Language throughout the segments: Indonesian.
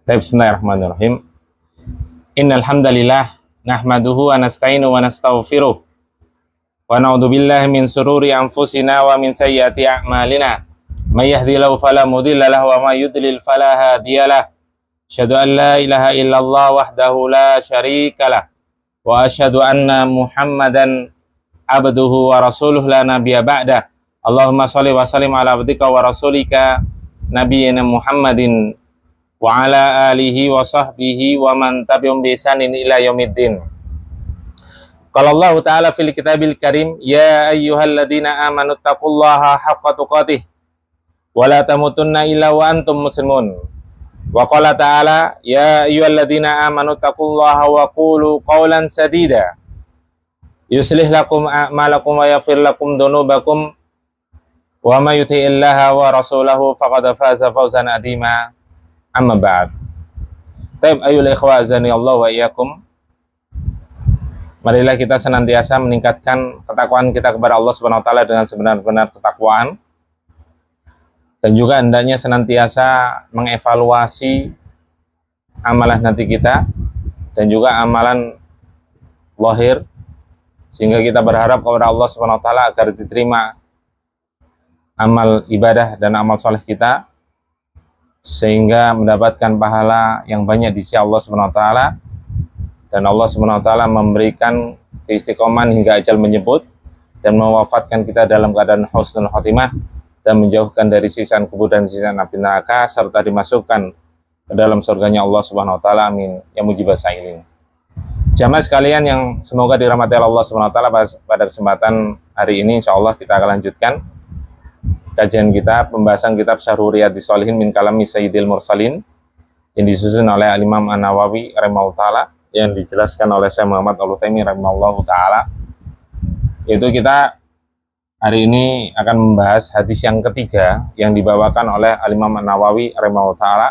Bismillahirrahmanirrahim. Innal hamdalillah nahmaduhu wa nasta'inu wa nastaghfiruh wa na'udzu billahi min sururi anfusina wa min sayyiati a'malina. May yahdihillahu fala mudilla lahu wa may yudlil fala hadiyalah. Asyhadu an la ilaha illallah wahdahu la syarikalah wa asyhadu anna Muhammadan abduhu wa rasuluh la nabiyya ba'dah. Allahumma shalli wa sallim ala abdika wa rasulika nabiyyina Muhammadin wa ala alihi wa sahbihi wa man tabi'um bi ihsanin ila yaumiddin. Qala Allah Ta'ala fil kitabil karim, ya ayyuhalladzina amanu taqullaha haqqa tuqatih wa la tamutunna illa wa antum muslimun. Wa qala ta'ala, ya ayyuhalladzina amanu taqullaha wa qulu qawlan sadida yuslih lakum a'malakum wa yaghfir lakum dhunubakum wa may yuti'illaha wa rasulahu faqad faza fawzan 'azima. Amma ba'd. Taib ayyul ikhwa azani Allah wa iyyakum. Marilah kita senantiasa meningkatkan ketakwaan kita kepada Allah Subhanahu wa taala dengan sebenar-benar ketakwaan. Dan juga hendaknya senantiasa mengevaluasi amalan hati kita dan juga amalan lahir, sehingga kita berharap kepada Allah Subhanahu wa taala agar diterima amal ibadah dan amal soleh kita, sehingga mendapatkan pahala yang banyak di sisi Allah Subhanahu wa taala, dan Allah Subhanahu wa taala memberikan keistiqomahan hingga ajal menyebut dan mewafatkan kita dalam keadaan husnul khotimah dan menjauhkan dari siksa kubur dan siksa api neraka, serta dimasukkan ke dalam surganya Allah Subhanahu wa taala. Amin ya mujibas sa'ilin. Jamaah sekalian yang semoga dirahmati Allah Subhanahu wa taala, pada kesempatan hari ini insyaallah kita akan lanjutkan kajian kita, pembahasan kitab Syarhul Riyadhis Shalihin min kalami Sayyidil Mursalin yang disusun oleh Al-Imam An-Nawawi rahimahullah ta'ala, yang dijelaskan oleh Syekh Muhammad Al-Utsaimin rahimahullah ta'ala. Yaitu kita hari ini akan membahas hadis yang ketiga yang dibawakan oleh Al-Imam An-Nawawi rahimahullah ta'ala,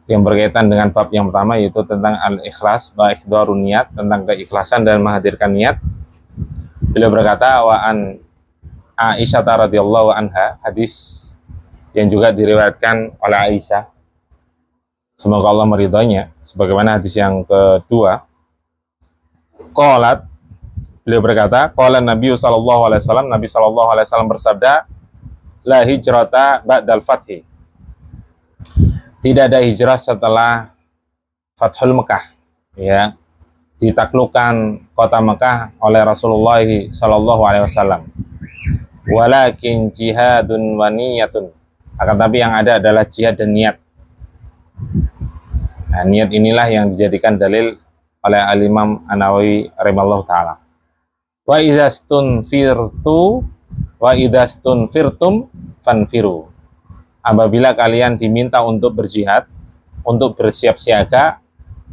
yang berkaitan dengan bab yang pertama, yaitu tentang al-ikhlas wa ihdharun niyat, tentang keikhlasan dan menghadirkan niat. Beliau berkata, wa an Aisyah radhiyallahu anha, hadis yang juga diriwayatkan oleh Aisyah, semoga Allah meridhoinya, sebagaimana hadis yang kedua. Qalat, beliau berkata, qala Nabi sallallahu alaihi wasallam, Nabi sallallahu alaihi wasallam bersabda, la hijrata ba'dal fathi, tidak ada hijrah setelah Fathul Mekah, ya, ditaklukkan kota Mekah oleh Rasulullah sallallahu alaihi wasallam. Walakin jihadun wa niyatun, akan tapi yang ada adalah jihad dan niat. Nah, niat inilah yang dijadikan dalil oleh Al-Imam An-Nawawi rahimahullah ta'ala. Wa idhastun firtum fanfiru, apabila kalian diminta untuk berjihad, untuk bersiap siaga,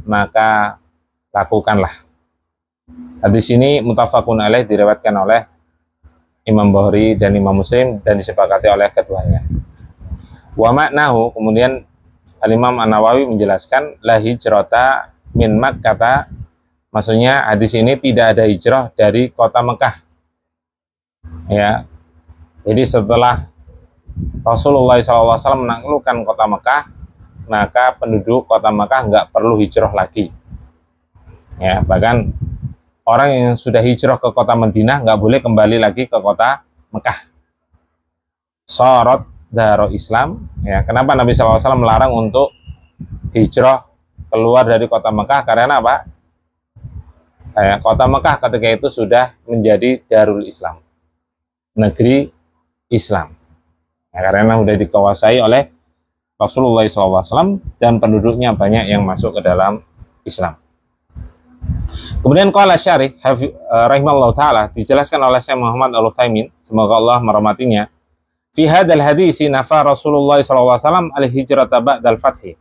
maka lakukanlah. Hadis ini muttafaqun alaih, diriwayatkan oleh Imam Bukhari dan Imam Muslim dan disepakati oleh keduanya. Wa maknahu, kemudian Al-Imam An-Nawawi menjelaskan, la hijrata min Makkah, maksudnya hadis ini tidak ada hijrah dari kota Mekah, ya. Jadi setelah Rasulullah SAW menaklukkan kota Mekah, maka penduduk kota Mekah nggak perlu hijrah lagi, ya. Bahkan orang yang sudah hijrah ke kota Madinah nggak boleh kembali lagi ke kota Mekah. Sorot Darul Islam, ya. Kenapa Nabi SAW melarang untuk hijrah keluar dari kota Mekah? Karena apa? Ya, kota Mekah ketika itu sudah menjadi Darul Islam, negeri Islam, ya, karena sudah dikuasai oleh Rasulullah SAW dan penduduknya banyak yang masuk ke dalam Islam. Kemudian qala syarih rahimahullah ta'ala, dijelaskan oleh Syekh Muhammad Al-Utsaimin, semoga Allah merahmatinya, fi hadzal hadisi nafa Rasulullah sallallahu alaihi wasallam al-hijrata ba'dal fathi.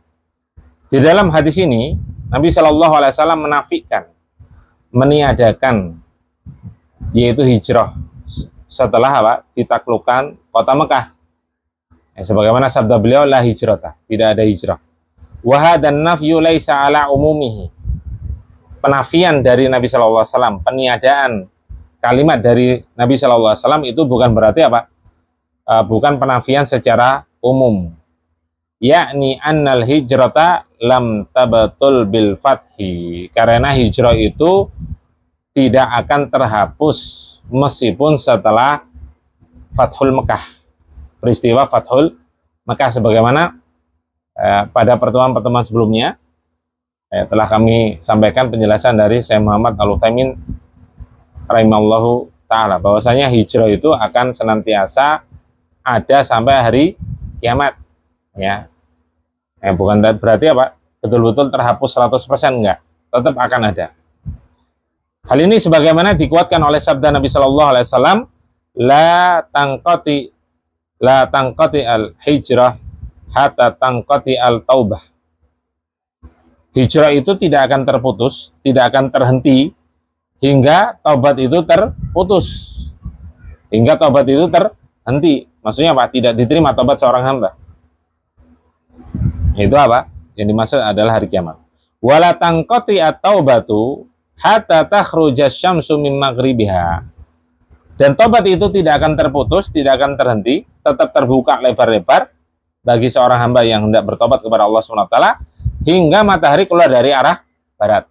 Di dalam hadis ini Nabi sallallahu alaihi wasallam menafikan, meniadakan, yaitu hijrah setelah apa? Ditaklukkan kota Mekah. Ya, sebagaimana sabda beliau, la hijrata, tidak ada hijrah. Wa hadan nafyu laisa ala umumihi, penafian dari Nabi Shallallahu Alaihi Wasallam, peniadaan kalimat dari Nabi Shallallahu Alaihi Wasallam itu bukan berarti apa? Bukan penafian secara umum. yakni annal hijrata lam tabatul bil fathi, karena hijrah itu tidak akan terhapus meskipun setelah Fathul Mekah, peristiwa Fathul Mekah, sebagaimana pada pertemuan-pertemuan sebelumnya telah kami sampaikan penjelasan dari Syekh Muhammad Al-Utsaimin rahimallahu ta'ala, bahwasanya hijrah itu akan senantiasa ada sampai hari kiamat, ya. Bukan berarti apa betul-betul terhapus 100%, enggak, tetap akan ada. Hal ini sebagaimana dikuatkan oleh sabda Nabi Shallallahu Alaihi Wasallam, la tangqati al hijrah hatta tangqati al taubah. Hijrah itu tidak akan terputus, tidak akan terhenti hingga taubat itu terputus, hingga taubat itu terhenti. Maksudnya apa? Tidak diterima taubat seorang hamba. Itu apa? Yang dimaksud adalah hari kiamat. Wala tangqati at-taubatu hatta takhruja syamsu min maghribiha. Dan taubat itu tidak akan terputus, tidak akan terhenti, tetap terbuka lebar-lebar bagi seorang hamba yang hendak bertobat kepada Allah SWT hingga matahari keluar dari arah barat,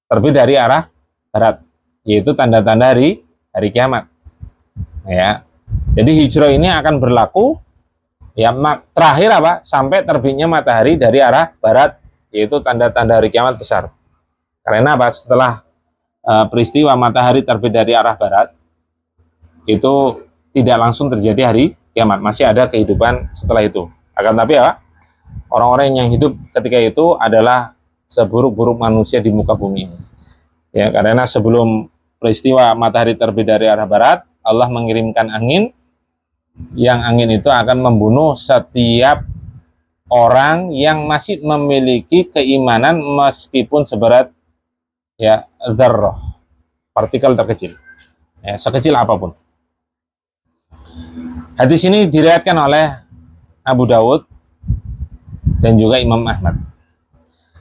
terbit dari arah barat, yaitu tanda-tanda hari kiamat. Ya, jadi hijrah ini akan berlaku ya terakhir apa? Sampai terbitnya matahari dari arah barat, yaitu tanda-tanda hari kiamat besar. Karena apa? Setelah peristiwa matahari terbit dari arah barat, itu tidak langsung terjadi hari kiamat, masih ada kehidupan setelah itu. Akan tapi apa? Orang-orang yang hidup ketika itu adalah seburuk-buruk manusia di muka bumi. Ya, karena sebelum peristiwa matahari terbit dari arah barat, Allah mengirimkan angin, yang angin itu akan membunuh setiap orang yang masih memiliki keimanan meskipun seberat ya dzarrah, partikel terkecil, ya, sekecil apapun. Hadis ini diriwayatkan oleh Abu Dawud dan juga Imam Ahmad.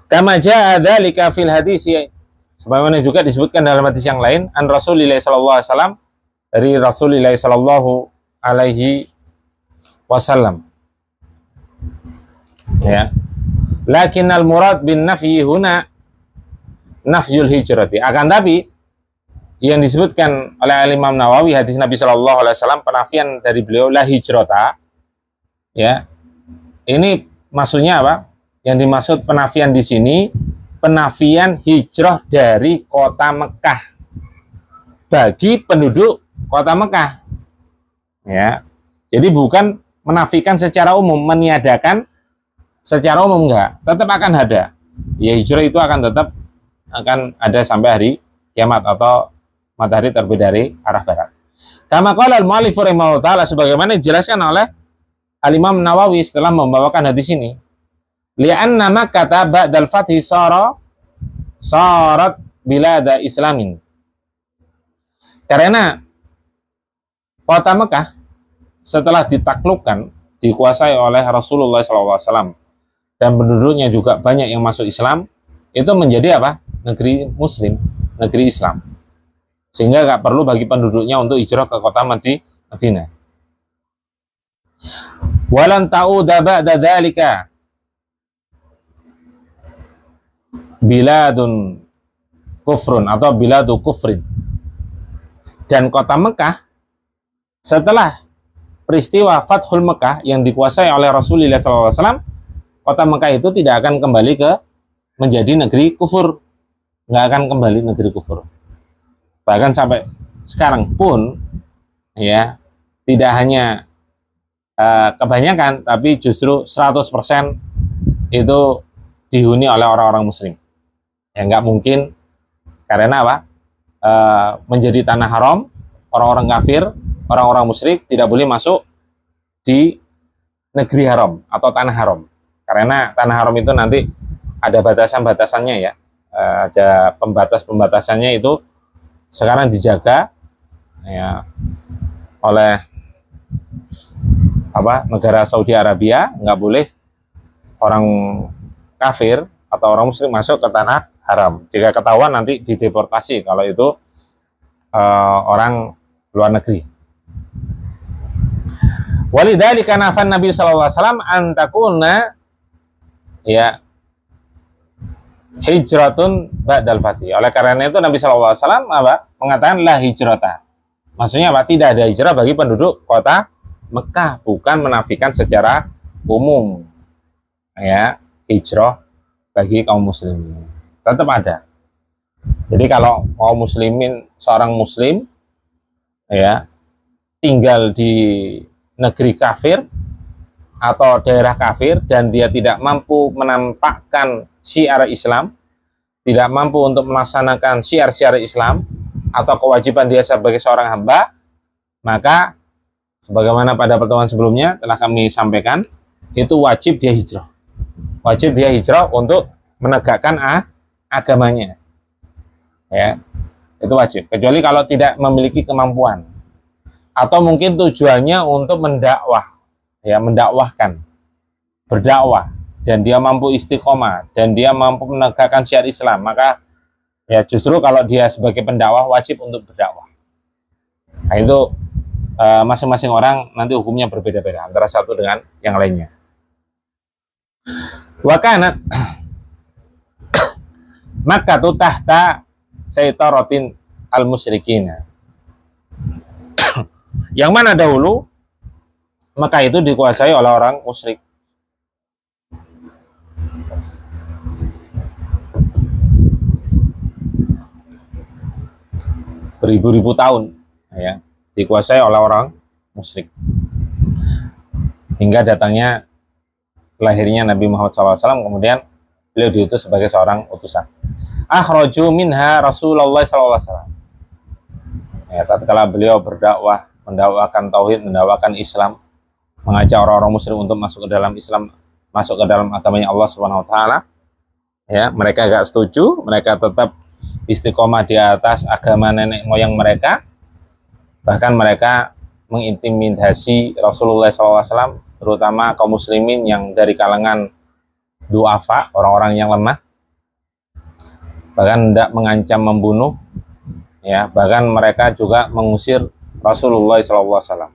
Kama jaa dzalika fil hadis, sebagaimana juga disebutkan dalam hadis yang lain, an Rasulillah sallallahu alaihi wasallam, dari Rasulullah sallallahu alaihi wasallam. Ya. Lakinnal murad bin nafyi huna nafyul hijrati. Akan tapi yang disebutkan oleh Imam Nawawi hadis Nabi sallallahu alaihi wasallam, penafian dari beliau la hijrata. Ya. Ini maksudnya apa? Yang dimaksud penafian di sini, penafian hijrah dari kota Mekah bagi penduduk kota Mekah. Ya. Jadi bukan menafikan secara umum, meniadakan secara umum, enggak. Tetap akan ada. Ya, hijrah itu akan tetap akan ada sampai hari kiamat atau matahari terbit dari arah barat. Kama qala al-mu'allif rahimahullah ta'ala, sebagaimana dijelaskan oleh Al-Imam Nawawi setelah membawakan hadis ini. Li'anna Makkah ba'dal fathi sarat bilada islamin. Karena kota Mekah setelah ditaklukkan, dikuasai oleh Rasulullah SAW, dan penduduknya juga banyak yang masuk Islam, itu menjadi apa? Negeri Muslim, negeri Islam. Sehingga nggak perlu bagi penduduknya untuk hijrah ke kota Madinah. Walan ta'uda ba'da dzalika biladun kufrun atau biladu kufrin. Dan kota Mekah setelah peristiwa Fathul Mekah yang dikuasai oleh Rasulullah SAW, kota Mekah itu tidak akan kembali ke menjadi negeri kufur, nggak akan kembali negeri kufur. Bahkan sampai sekarang pun ya tidak hanya kebanyakan, tapi justru 100% itu dihuni oleh orang-orang Muslim. Ya nggak mungkin, karena apa? Menjadi tanah haram, orang-orang kafir, orang-orang musyrik tidak boleh masuk di negeri haram atau tanah haram. Karena tanah haram itu nanti ada batasan-batasannya ya, ada pembatas-pembatasannya itu sekarang dijaga ya oleh negara Saudi Arabia. Nggak boleh orang kafir atau orang muslim masuk ke tanah haram. Jika ketahuan nanti dideportasi kalau itu orang luar negeri. Walidzalika nafan Nabi sallallahu alaihi wasallam an takuna ya hijratun ba'dal fatih. Oleh karena itu Nabi sallallahu alaihi wasallam mengatakan la hijrata. Maksudnya apa? Tidak ada hijrah bagi penduduk kota Mekah, bukan menafikan secara umum ya hijrah bagi kaum muslimin. Tetap ada. Jadi kalau kaum muslimin, seorang muslim ya tinggal di negeri kafir atau daerah kafir dan dia tidak mampu menampakkan syiar Islam, tidak mampu untuk melaksanakan syiar-syiar Islam atau kewajiban dia sebagai seorang hamba, maka sebagaimana pada pertemuan sebelumnya telah kami sampaikan, itu wajib dia hijrah. Wajib dia hijrah untuk menegakkan agamanya. Ya, itu wajib. Kecuali kalau tidak memiliki kemampuan. Atau mungkin tujuannya untuk mendakwah, ya mendakwahkan, berdakwah, dan dia mampu istiqomah, dan dia mampu menegakkan syiar Islam, maka ya justru kalau dia sebagai pendakwah wajib untuk berdakwah. Nah itu masing-masing orang nanti hukumnya berbeda-beda antara satu dengan yang lainnya. Wakanat maka tu tahta saytaratin al-musyrikina. Yang mana dahulu Mekah itu dikuasai oleh orang musyrik. Beribu-ribu tahun ya, dikuasai oleh orang musyrik. Hingga datangnya lahirnya Nabi Muhammad SAW, kemudian beliau diutus sebagai seorang utusan. Akhraju minha Rasulullah SAW. Ya, tatkala beliau berdakwah, mendakwakan tauhid, mendakwakan Islam, mengajak orang-orang musyrik untuk masuk ke dalam Islam, masuk ke dalam agamanya Allah Subhanahu wa taala. Ya, mereka gak setuju, mereka tetap istiqomah di atas agama nenek moyang mereka. Bahkan mereka mengintimidasi Rasulullah SAW, terutama kaum muslimin yang dari kalangan du'afa, orang-orang yang lemah. Bahkan hendak mengancam membunuh, ya, bahkan mereka juga mengusir Rasulullah SAW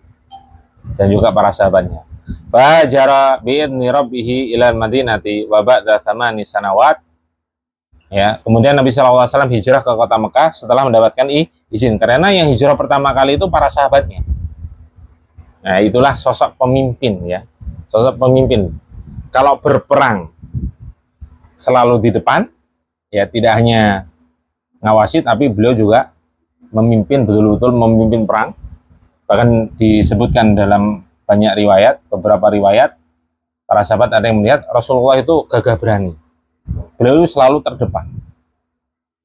dan juga para sahabatnya. Fajara bi'idni rabbihi ilal madinati wa ba'da thamani sanawat. Ya, kemudian Nabi SAW hijrah ke kota Mekah setelah mendapatkan izin. Karena yang hijrah pertama kali itu para sahabatnya. Nah, itulah sosok pemimpin ya. Sosok pemimpin. Kalau berperang selalu di depan, ya tidak hanya ngawasi, tapi beliau juga memimpin, betul-betul memimpin perang. Bahkan disebutkan dalam banyak riwayat, beberapa riwayat, para sahabat ada yang melihat Rasulullah itu gagah berani. Beliau selalu terdepan,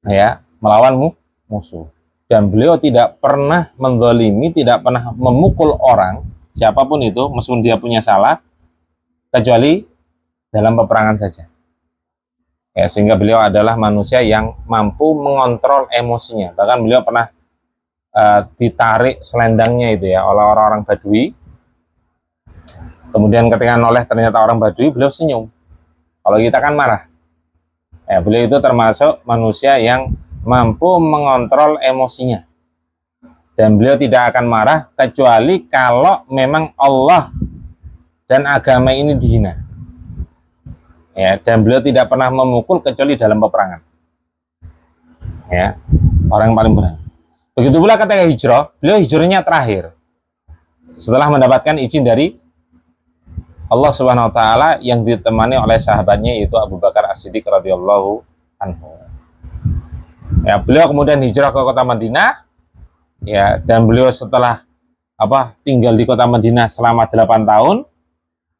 ya, melawan musuh. Dan beliau tidak pernah menzalimi, tidak pernah memukul orang, siapapun itu, meskipun dia punya salah, kecuali dalam peperangan saja. Ya, sehingga beliau adalah manusia yang mampu mengontrol emosinya. Bahkan beliau pernah ditarik selendangnya itu ya oleh orang-orang Badui. Kemudian ketika noleh ternyata orang Badui, beliau senyum. Kalau kita kan marah. Ya, beliau itu termasuk manusia yang mampu mengontrol emosinya. Dan beliau tidak akan marah kecuali kalau memang Allah dan agama ini dihina. Ya, dan beliau tidak pernah memukul kecuali dalam peperangan. Ya, orang yang paling berani. Begitu pula ketika hijrah, beliau hijrahnya terakhir setelah mendapatkan izin dari Allah Subhanahu wa taala yang ditemani oleh sahabatnya yaitu Abu Bakar As-Siddiq radhiyallahu anhu. Ya, beliau kemudian hijrah ke kota Madinah. Ya, dan beliau setelah tinggal di kota Madinah selama 8 tahun,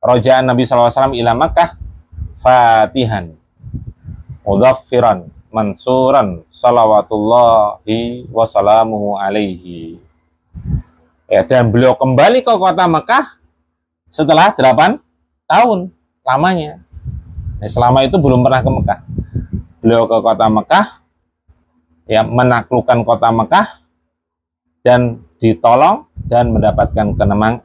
roja'an Nabi SAW ila Makkah fatihan mudhaffiran mansuran salawatullahi wassalamuhu alaihi. Ya, dan beliau kembali ke kota Mekah setelah 8 tahun lamanya. Nah, selama itu belum pernah ke Mekah. Beliau ke kota Mekah, ya, menaklukkan kota Mekah dan ditolong dan mendapatkan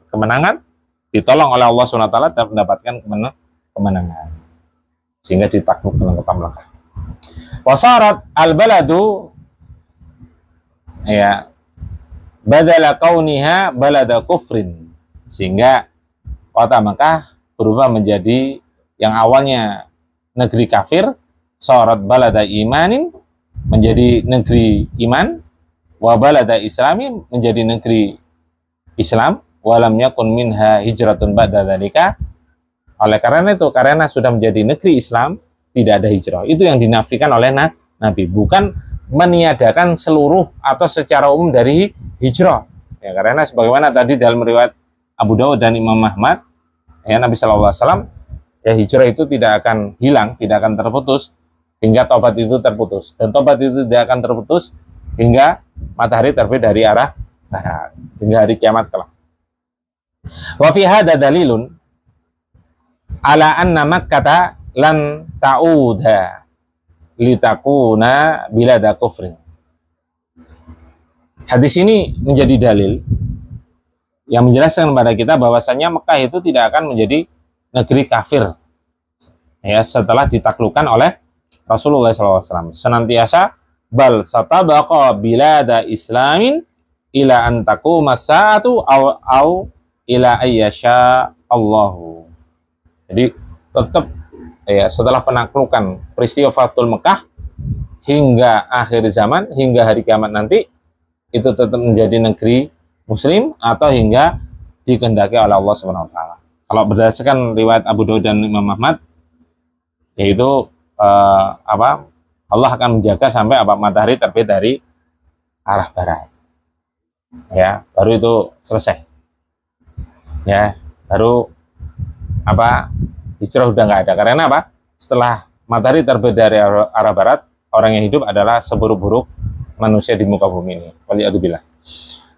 kemenangan, ditolong oleh Allah SWT dan mendapatkan kemenangan, sehingga ditaklukkan kota Mekah. Wasarat al-baladu ya badala kauniha balada kufrin, sehingga kota Mekah berubah menjadi yang awalnya negeri kafir, sorot balada imanin, menjadi negeri iman, wa balada islami, menjadi negeri Islam, walam yakun minha hijratun ba'da dzalika. Oleh karena itu, karena sudah menjadi negeri Islam, tidak ada hijrah. Itu yang dinafikan oleh Nabi, bukan meniadakan seluruh atau secara umum dari hijrah. Ya, karena sebagaimana tadi dalam riwayat Abu Dawud dan Imam Ahmad, ya, Nabi SAW, ya, hijrah itu tidak akan hilang, tidak akan terputus hingga taubat itu terputus, dan taubat itu tidak akan terputus hingga matahari terbit dari arah barat, hingga hari kiamat kelak. Wa fi hadza dalilun ala anna Makkah lan ta'udha litakuna bilada kufrin. Hadis ini menjadi dalil yang menjelaskan kepada kita bahwasanya Mekah itu tidak akan menjadi negeri kafir, ya, setelah ditaklukkan oleh Rasulullah SAW. Senantiasa bal satabaqa bilada islamin ila an taquma sa'atu au ila ayyasha Allahu. Jadi tetap, ya, setelah penaklukan peristiwa Fathul Mekah hingga akhir zaman, hingga hari kiamat nanti, itu tetap menjadi negeri Muslim atau hingga dikehendaki oleh Allah SWT. Kalau berdasarkan riwayat Abu Dawud dan Imam Ahmad, yaitu Allah akan menjaga sampai matahari terbit dari arah barat, ya, baru itu selesai, ya, baru hijrah udah nggak ada. Karena apa? Setelah matahari terbit dari arah barat, orang yang hidup adalah seburuk-buruk manusia di muka bumi ini. Waliyadzubillah.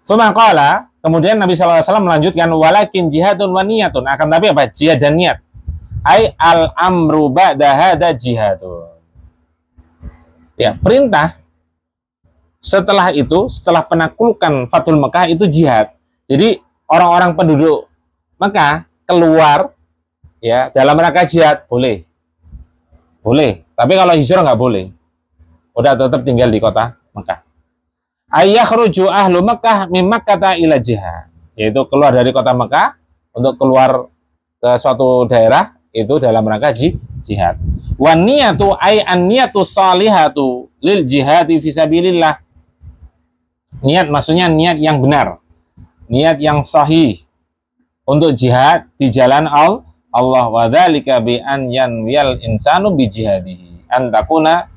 Qala, kemudian Nabi SAW melanjutkan, walakin jihadun wa niyatun, akan tapi apa? Jihad dan niat. Ai al amru ba'da hada jihadun. Ya, perintah setelah itu, setelah penaklukan Fathul Mekah itu jihad. Jadi orang-orang penduduk Mekah keluar, ya, dalam rangka jihad boleh. Tapi kalau hijrah nggak boleh. Udah tetap tinggal di kota Mekah. Ayakhruju ahlu Mekah min Makkah ila jihad, yaitu keluar dari kota Mekah untuk keluar ke suatu daerah itu dalam rangka jihad. Wan niyatu ay an niyatu salihatu lil jihad fi sabilillah. Niat maksudnya niat yang benar, niat yang sahih untuk jihad di jalan Allah. Wa dzalika bi an yanwiyal insanu bi jihadihi an takuna,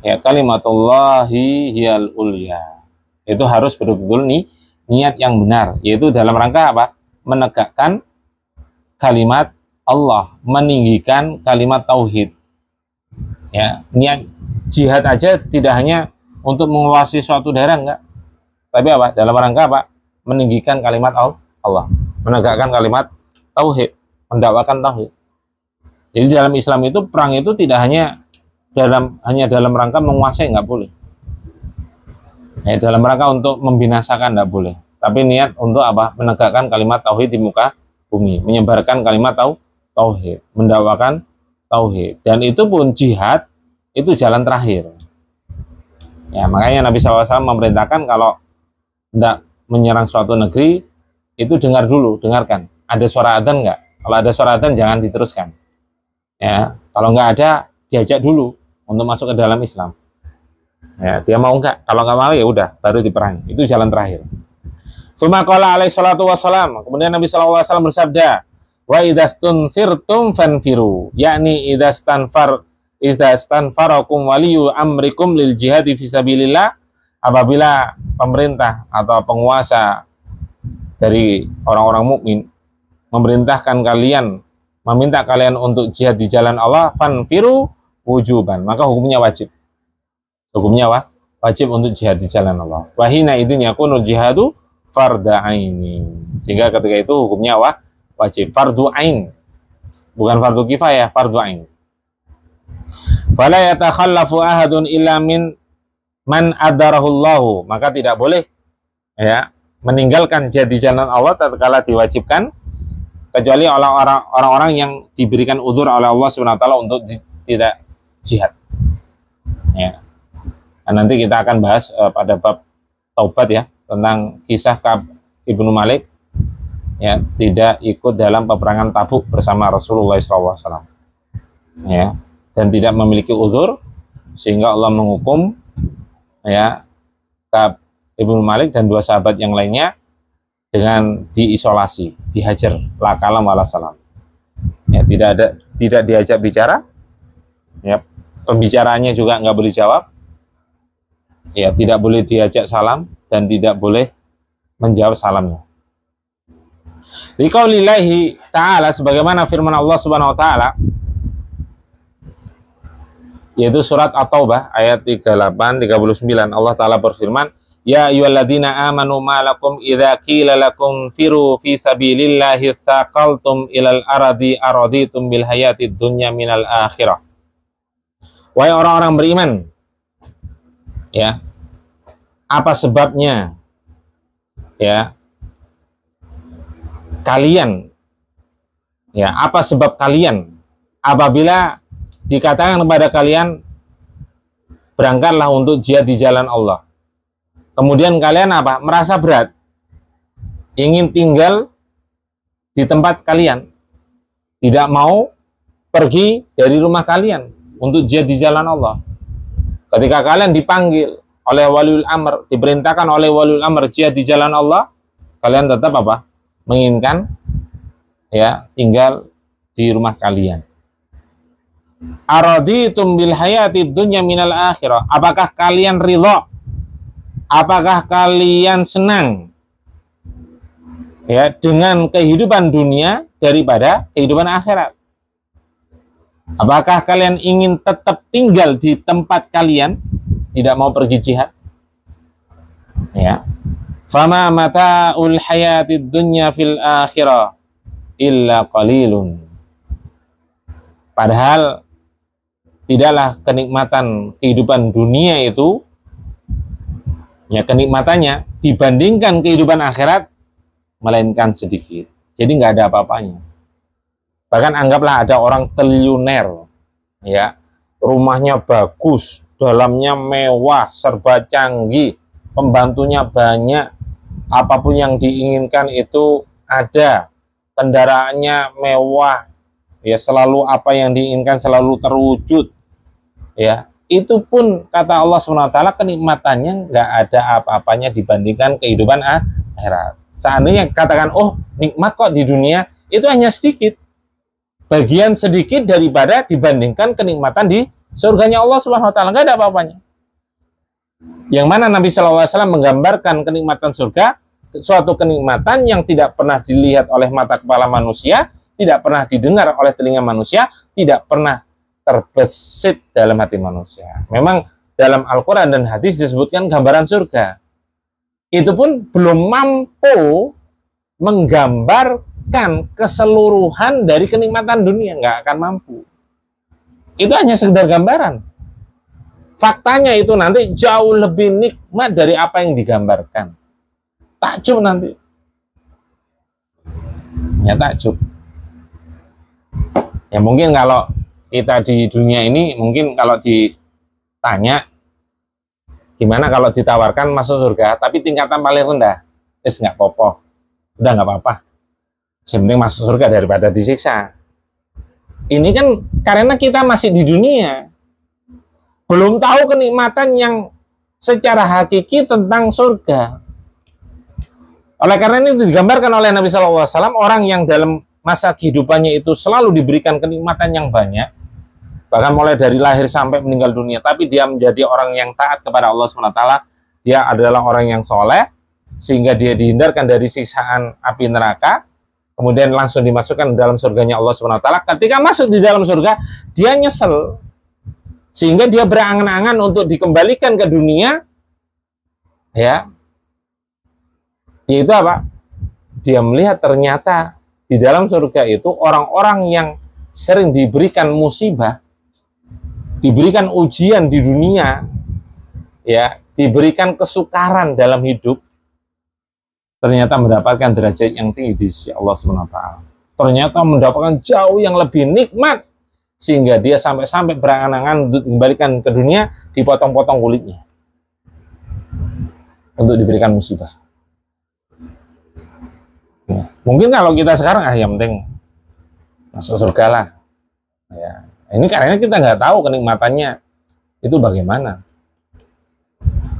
ya, kalimatullahi hiyal ulya. Itu harus betul-betul niat yang benar, yaitu dalam rangka apa? Menegakkan kalimat Allah, meninggikan kalimat tauhid. Ya, niat jihad aja tidak hanya untuk menguasai suatu daerah, enggak. Tapi apa? Dalam rangka apa? Meninggikan kalimat Allah, menegakkan kalimat tauhid, mendakwakan tauhid. Jadi dalam Islam itu perang itu tidak hanya dalam rangka menguasai, nggak boleh. Ya, dalam rangka untuk membinasakan nggak boleh. Tapi niat untuk apa? Menegakkan kalimat tauhid di muka bumi, menyebarkan kalimat tauhid, mendakwakan tauhid. Dan itu pun jihad itu jalan terakhir. Ya, makanya Nabi SAW memerintahkan kalau hendak menyerang suatu negeri itu dengarkan. Ada suara adzan nggak? Kalau ada suara adzan jangan diteruskan. Ya, kalau nggak ada diajak dulu untuk masuk ke dalam Islam. Ya, dia mau nggak? Kalau nggak mau ya udah, baru diperangi. Itu jalan terakhir. Tsumma qala alaihi salatu wassalam. Kemudian Nabi SAW bersabda, wa idastunfirtum fanfiru, yakni idastanfarakum waliyu amrikum lil jihadi fisabilillah. Apabila pemerintah atau penguasa dari orang-orang mukmin memerintahkan kalian, meminta kalian untuk jihad di jalan Allah, fanfiru wujuban, maka hukumnya wajib. Hukumnya wajib untuk jihad di jalan Allah. Wahina idin yakunul jihadu farda aini. Sehingga ketika itu hukumnya wajib, fardu ain. Bukan fardu kifayah, fardu ain. Fala yatakhallafu ahadun illa min man adarahullahu, maka tidak boleh, ya, meninggalkan jihad di jalan Allah tatkala diwajibkan, kecuali orang-orang yang diberikan udzur oleh Allah SWT untuk tidak jihad. Ya. Nah, nanti kita akan bahas pada bab taubat, ya, tentang kisah Ka'ab ibnu Malik ya tidak ikut dalam peperangan Tabuk bersama Rasulullah SAW, ya, dan tidak memiliki uzur, sehingga Allah menghukum ya Ka'ab Ibnu Malik dan 2 sahabat yang lainnya dengan diisolasi, dihajar, la kalam wala salam. Ya, tidak diajak bicara, ya, pembicaraannya juga nggak boleh jawab, ya, tidak boleh diajak salam dan tidak boleh menjawab salamnya. Liqaulillahi ta'ala, sebagaimana firman Allah Subhanahu wa taala, yaitu surat At-Taubah ayat 38 39. Allah taala berfirman, ya ayyuhalladzina amanu ma lakum idza qila lakum firu fi sabilillahi tsaqaltum ilal ardi araditum bil hayatid dunya minal akhirah. Wahai orang-orang beriman, ya, apa sebabnya ya kalian, ya, apa sebab kalian apabila dikatakan kepada kalian berangkatlah untuk jihad di jalan Allah, kemudian kalian apa? Merasa berat, ingin tinggal di tempat kalian, tidak mau pergi dari rumah kalian untuk jihad di jalan Allah. Ketika kalian dipanggil oleh waliul amr, diperintahkan oleh waliul amr jihad di jalan Allah, kalian tetap apa? Menginginkan ya tinggal di rumah kalian. Araditum bil hayatid dunya minal akhirah. Apakah kalian ridha? Apakah kalian senang ya dengan kehidupan dunia daripada kehidupan akhirat? Apakah kalian ingin tetap tinggal di tempat kalian, tidak mau pergi jihad? Ya. Fama mata'ul hayatid dunya fil akhirah illa qalilun. Padahal tidaklah kenikmatan kehidupan dunia itu, ya, kenikmatannya dibandingkan kehidupan akhirat melainkan sedikit. Jadi nggak ada apa-apanya. Bahkan anggaplah ada orang triliuner, ya, rumahnya bagus, dalamnya mewah, serba canggih, pembantunya banyak, apapun yang diinginkan itu ada, kendaraannya mewah, ya, selalu apa yang diinginkan selalu terwujud, ya, itu pun kata Allah SWT kenikmatannya nggak ada apa-apanya dibandingkan kehidupan akhirat. Seandainya katakan, oh nikmat kok di dunia, itu hanya sedikit, bagian sedikit daripada dibandingkan kenikmatan di surganya Allah SWT, nggak ada apa-apanya. Yang mana Nabi SAW menggambarkan kenikmatan surga, suatu kenikmatan yang tidak pernah dilihat oleh mata kepala manusia, tidak pernah didengar oleh telinga manusia, tidak pernah terbesit dalam hati manusia. Memang dalam Al-Quran dan hadis disebutkan gambaran surga. Itu pun belum mampu menggambarkan keseluruhan dari kenikmatan dunia, nggak akan mampu. Itu hanya sekedar gambaran. Faktanya itu nanti jauh lebih nikmat dari apa yang digambarkan. Takjub nanti. Ya takjub. Ya mungkin kalau kita di dunia ini, mungkin kalau ditanya gimana kalau ditawarkan masuk surga tapi tingkatan paling rendah, nggak apa-apa, udah nggak apa-apa, yang penting masuk surga daripada disiksa. Ini kan karena kita masih di dunia, belum tahu kenikmatan yang secara hakiki tentang surga. Oleh karena ini digambarkan oleh Nabi SAW, orang yang dalam masa kehidupannya itu selalu diberikan kenikmatan yang banyak, bahkan mulai dari lahir sampai meninggal dunia, tapi dia menjadi orang yang taat kepada Allah SWT, dia adalah orang yang soleh, sehingga dia dihindarkan dari siksaan api neraka, kemudian langsung dimasukkan dalam surganya Allah SWT. Ketika masuk di dalam surga, dia nyesel, sehingga dia berangan-angan untuk dikembalikan ke dunia, ya, yaitu apa? Dia melihat ternyata di dalam surga itu orang-orang yang sering diberikan musibah, diberikan ujian di dunia, ya, diberikan kesukaran dalam hidup, ternyata mendapatkan derajat yang tinggi di sisi Allah SWT. Ternyata mendapatkan jauh yang lebih nikmat, sehingga dia sampai-sampai berangan-angan untuk dikembalikan ke dunia, dipotong-potong kulitnya untuk diberikan musibah. Ya. Mungkin kalau kita sekarang yang penting masuk surga lah. Ya, ini karena kita nggak tahu kenikmatannya itu bagaimana.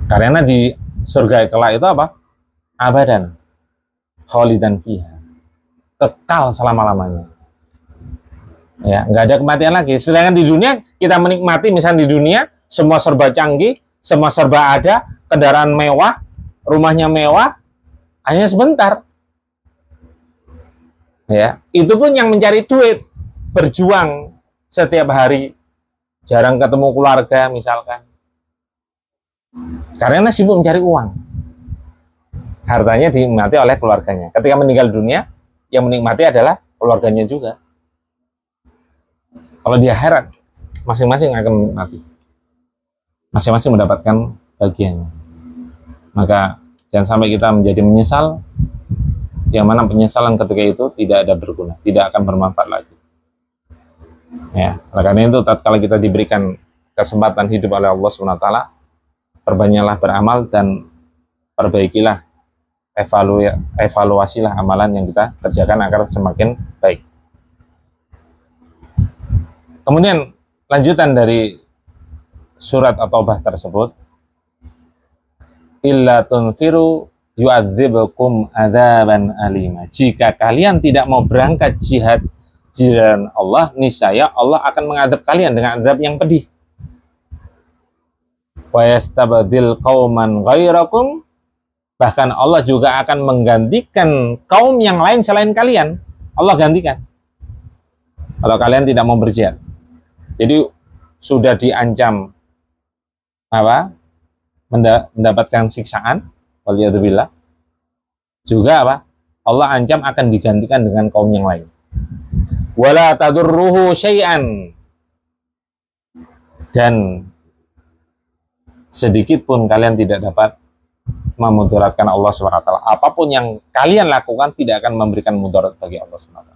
Karena di surga kelak itu apa? Abadan, khalidan fiha, kekal selama-lamanya. Ya, nggak ada kematian lagi. Sedangkan di dunia kita menikmati, misalnya di dunia semua serba canggih, semua serba ada, kendaraan mewah, rumahnya mewah, hanya sebentar. Ya, itu pun yang mencari duit, berjuang setiap hari, jarang ketemu keluarga misalkan, karena sibuk mencari uang. Hartanya dinikmati oleh keluarganya. Ketika meninggal dunia, yang menikmati adalah keluarganya juga. Kalau di akhirat, masing-masing akan menikmati, masing-masing mendapatkan bagiannya. Maka jangan sampai kita menjadi menyesal, yang mana penyesalan ketika itu tidak ada berguna, tidak akan bermanfaat lagi. Ya, karena itu tatkala kita diberikan kesempatan hidup oleh Allah SWT, perbanyaklah beramal dan perbaikilah, evaluasilah amalan yang kita kerjakan agar semakin baik. Kemudian lanjutan dari surat At-Taubah tersebut, illa tunfiru yu'adzibkum adzaban alima. Jika kalian tidak mau berangkat jihad di jalan Allah, niscaya Allah akan mengadab kalian dengan azab yang pedih. Wa yastabdil qauman ghairakum, bahkan Allah juga akan menggantikan kaum yang lain selain kalian. Allah gantikan kalau kalian tidak mau berjihad. Jadi sudah diancam apa? Mendapatkan siksaan, waliyadzubillah. Juga apa? Allah ancam akan digantikan dengan kaum yang lain. Wala tadurruhu syai'an, dan sedikit pun kalian tidak dapat memudaratkan Allah SWT. Apapun yang kalian lakukan tidak akan memberikan mudarat bagi Allah SWT.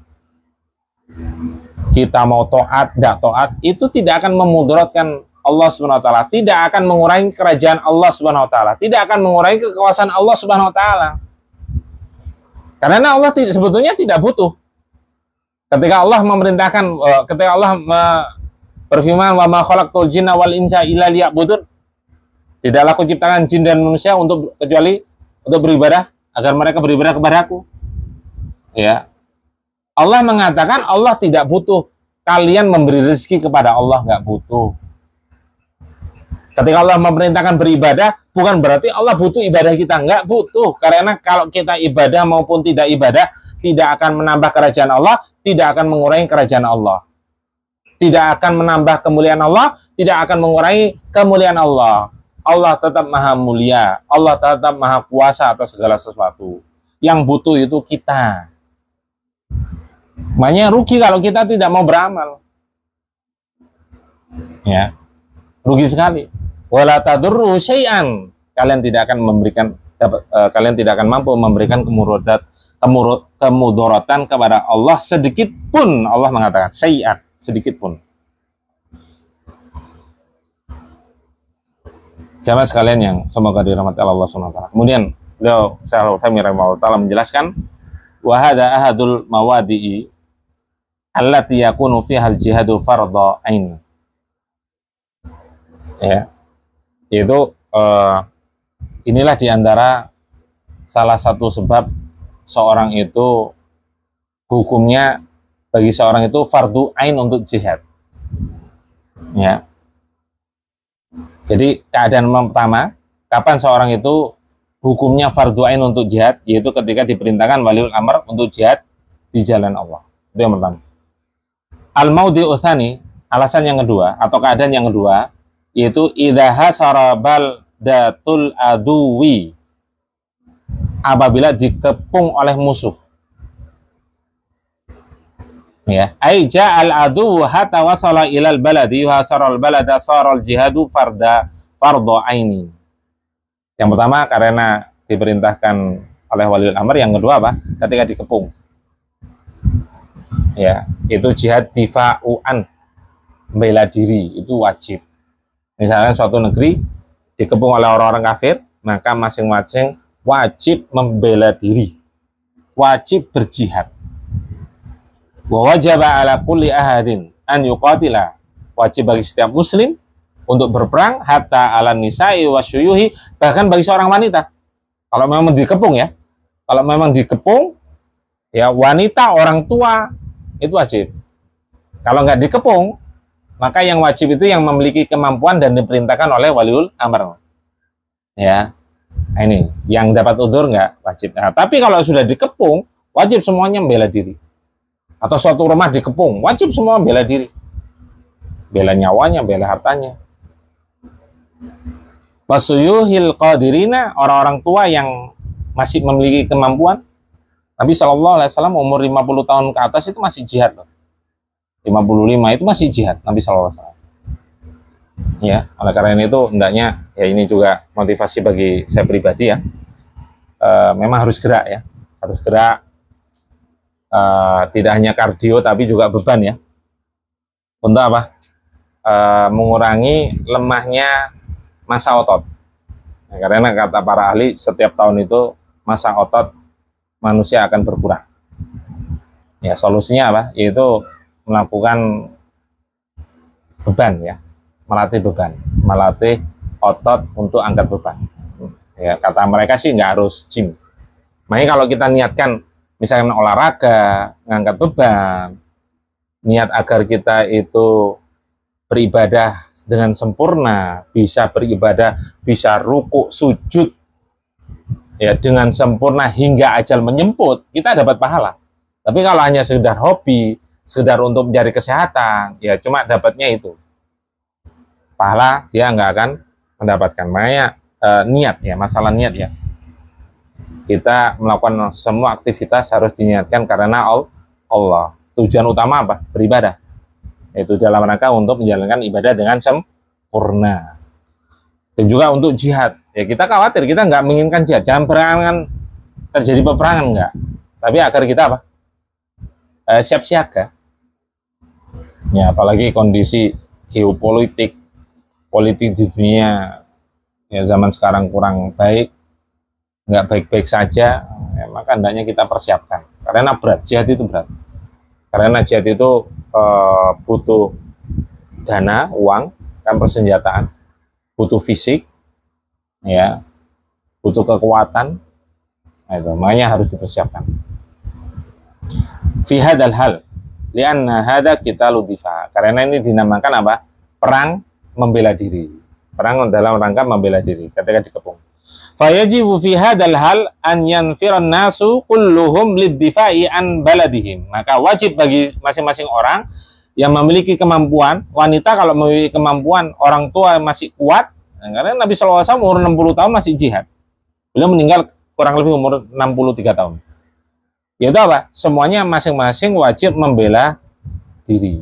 Kita mau taat, tidak taat, itu tidak akan memudaratkan Allah SWT, tidak akan mengurangi kerajaan Allah SWT, tidak akan mengurangi kekuasaan Allah SWT. Karena Allah sebetulnya tidak butuh. Ketika Allah memerintahkan, ketika Allah berfirman, wa ma khalaqtul jinna wal insa illa liya'budun, tidaklah aku ciptakan jin dan manusia kecuali untuk beribadah, agar mereka beribadah kepadaku. Ya, Allah mengatakan Allah tidak butuh kalian memberi rezeki kepada Allah, nggak butuh. Ketika Allah memerintahkan beribadah, bukan berarti Allah butuh ibadah kita, nggak butuh. Karena kalau kita ibadah maupun tidak ibadah, tidak akan menambah kerajaan Allah, tidak akan mengurangi kerajaan Allah. Tidak akan menambah kemuliaan Allah, tidak akan mengurangi kemuliaan Allah. Allah tetap maha mulia, Allah tetap maha kuasa atas segala sesuatu. Yang butuh itu kita. Makanya rugi kalau kita tidak mau beramal. Ya, rugi sekali. Wala tadurru syai'an, kalian tidak akan memberikan kalian tidak akan mampu memberikan kemudaratan kepada Allah sedikit pun. Allah mengatakan syai'an, sedikit pun. Jamaah sekalian yang semoga dirahmati Allah SWT. Kemudian beliau Syaikhul Utsaimin rahimahullah menjelaskan, wa hadza ahadul mawadi'i allati yakunu fiha al-jihadu fardhu ain. Ya. Itu inilah diantara salah satu sebab seorang itu hukumnya bagi seorang itu fardu ain untuk jihad. Ya. Jadi keadaan pertama, kapan seorang itu hukumnya fardu ain untuk jihad, yaitu ketika diperintahkan waliul amr untuk jihad di jalan Allah. Itu yang pertama. Al-maudhi'u tsani, alasan yang kedua atau keadaan yang kedua, yaitu idza hasara baldatul aduwi, apabila dikepung oleh musuh. Ya, ai ja'al adu hatta wasala ilal baladi yuhasaral balada saral jihadu fardhu aini. Yang pertama karena diperintahkan oleh waliul amr, yang kedua apa? Ketika dikepung. Ya, itu jihad difa'u'an, bela diri, itu wajib. Misalkan suatu negeri dikepung oleh orang-orang kafir, maka masing-masing wajib membela diri. wajib berjihad. Wa wajaba ala kulli ahadin an yuqatila, wajib bagi setiap muslim untuk berperang, hatta ala nisa'i wasyuyuhi, bahkan bagi seorang wanita. Kalau memang dikepung ya, kalau memang dikepung ya, wanita, orang tua itu wajib. Kalau nggak dikepung, maka yang wajib itu yang memiliki kemampuan dan diperintahkan oleh waliul amr. Ya, nah, ini yang dapat udzur nggak wajib. Nah, tapi kalau sudah dikepung, wajib semuanya membela diri. Atau suatu rumah dikepung, wajib semua membela diri, bela nyawanya, bela hartanya. Wasuyuhil qadirina, orang-orang tua yang masih memiliki kemampuan. Nabi SAW umur 50 tahun ke atas itu masih jihad loh. 55 itu masih jihad Nabi SAW. Ya, oleh karena itu hendaknya, ya ini juga motivasi bagi saya pribadi ya. Memang harus gerak ya, harus gerak. Tidak hanya kardio tapi juga beban ya. Untuk apa? Mengurangi lemahnya masa otot. Nah, karena kata para ahli setiap tahun itu masa otot manusia akan berkurang. Ya, solusinya apa? Yaitu melakukan beban ya, melatih beban, melatih otot untuk angkat beban. Ya, kata mereka sih nggak harus gym. Makanya kalau kita niatkan misalkan olahraga, ngangkat beban, niat agar kita itu beribadah dengan sempurna, bisa beribadah, bisa ruku, sujud ya dengan sempurna hingga ajal menjemput, kita dapat pahala. Tapi kalau hanya sekedar hobi, sekedar untuk mencari kesehatan, ya cuma dapatnya itu pahala, dia nggak akan mendapatkan. Makanya niat ya, masalah niat ya. Kita melakukan semua aktivitas harus diniatkan karena Allah. Tujuan utama apa? Beribadah. Itu dalam rangka untuk menjalankan ibadah dengan sempurna. Dan juga untuk jihad. Ya kita khawatir, kita nggak menginginkan jihad. Jangan perangan terjadi peperangan, enggak. Tapi agar kita apa? Siap siaga. Ya, apalagi kondisi geopolitik, politik di dunia ya zaman sekarang kurang baik, nggak baik-baik saja, ya, maka hendaknya kita persiapkan. Karena berat, jihad itu berat. Karena jihad itu butuh dana, uang, kan persenjataan, butuh fisik, ya, butuh kekuatan, nah, itu makanya harus dipersiapkan. Fi hadzal hal, lianna hadza qitalu difa. Karena ini dinamakan apa? Perang membela diri. Perang dalam rangka membela diri ketika dikepung. Fayajibu fi hadzal hal an yanfiran nasu kulluhum liddifa'i an baladihim. Maka wajib bagi masing-masing orang yang memiliki kemampuan, wanita kalau memiliki kemampuan, orang tua masih kuat, karena Nabi SAW umur 60 tahun masih jihad. Beliau meninggal kurang lebih umur 63 tahun. Yaitu apa? Semuanya masing-masing wajib membela diri,